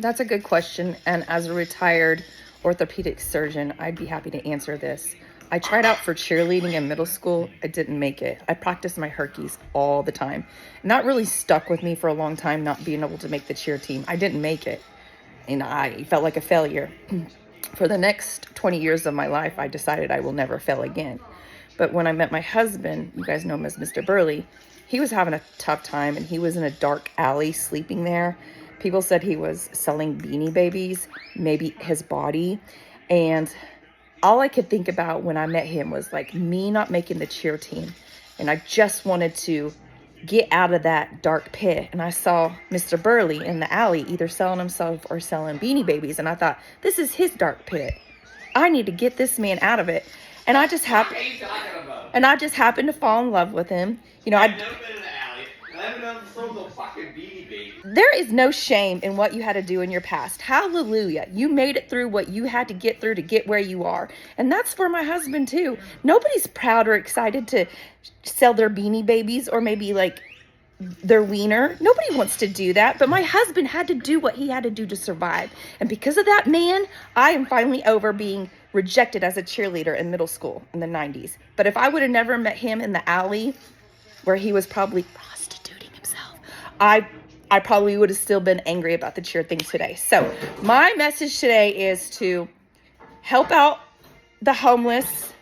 That's a good question. And as a retired orthopedic surgeon, I'd be happy to answer this. I tried out for cheerleading in middle school. I didn't make it. I practiced my Herkies all the time. And that really stuck with me for a long time, not being able to make the cheer team. I didn't make it. And I felt like a failure. For the next 20 years of my life, I decided I will never fail again. But when I met my husband, you guys know him as Mr. Burley, he was having a tough time and he was in a dark alley sleeping there. People said he was selling Beanie Babies, maybe his body. And all I could think about when I met him was like me not making the cheer team. And I just wanted to get out of that dark pit. And I saw Mr. Burley in the alley either selling himself or selling Beanie Babies. And I thought, this is his dark pit. I need to get this man out of it. And I just happened to fall in love with him. You know, I've never been in the alley. I haven't done sold the fucking Beanie Baby. There is no shame in what you had to do in your past. Hallelujah. You made it through what you had to get through to get where you are. And that's for my husband too. Nobody's proud or excited to sell their Beanie Babies or maybe like their wiener. Nobody wants to do that. But my husband had to do what he had to do to survive. And because of that man, I am finally over being rejected as a cheerleader in middle school in the 90s. But if I would have never met him in the alley where he was probably prostituting himself, I probably would have still been angry about the cheer thing today. So my message today is to help out the homeless,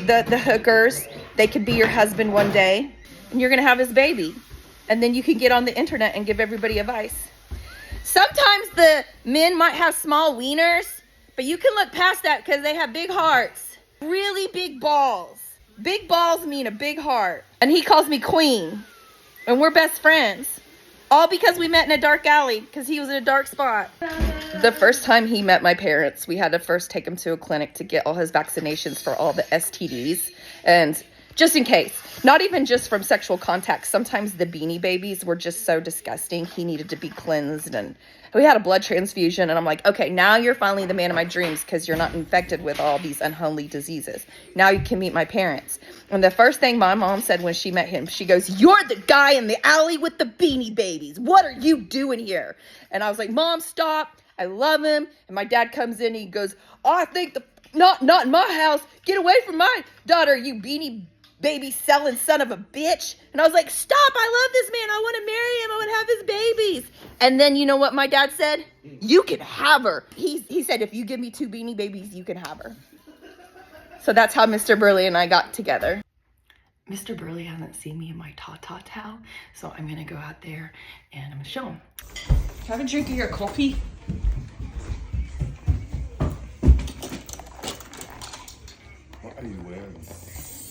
the hookers. They could be your husband one day and you're going to have his baby. And then you can get on the internet and give everybody advice. Sometimes the men might have small wieners, but you can look past that because they have big hearts. Really big balls. Big balls mean a big heart. And he calls me queen. And we're best friends. All because we met in a dark alley because he was in a dark spot. The first time he met my parents, we had to first take him to a clinic to get all his vaccinations for all the STDs. And just in case, not even just from sexual contact. Sometimes the Beanie Babies were just so disgusting. He needed to be cleansed and we had a blood transfusion. And I'm like, okay, now you're finally the man of my dreams because you're not infected with all these unholy diseases. Now you can meet my parents. And the first thing my mom said when she met him, she goes, "You're the guy in the alley with the Beanie Babies. What are you doing here?" And I was like, "Mom, stop. I love him." And my dad comes in and he goes, "Oh, I think not in my house. Get away from my daughter, you Beanie Baby selling son of a bitch." And I was like, "Stop, I love this man. I want to marry him. I want to have his babies." And then you know what my dad said? "You can have her." He said, "If you give me 2 Beanie Babies, you can have her." So that's how Mr. Burley and I got together. Mr. Burley hasn't seen me in my ta-ta-towel, so I'm going to go out there and I'm going to show him. Have a drink of your coffee. What are you wearing?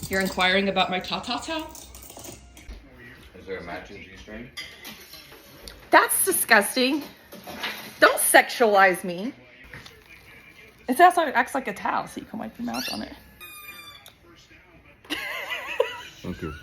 You're inquiring about my ta-ta-towel? Is there a matching G-string? That's disgusting. Don't sexualize me. It also acts like a towel, so you can wipe your mouth on it. Thank you.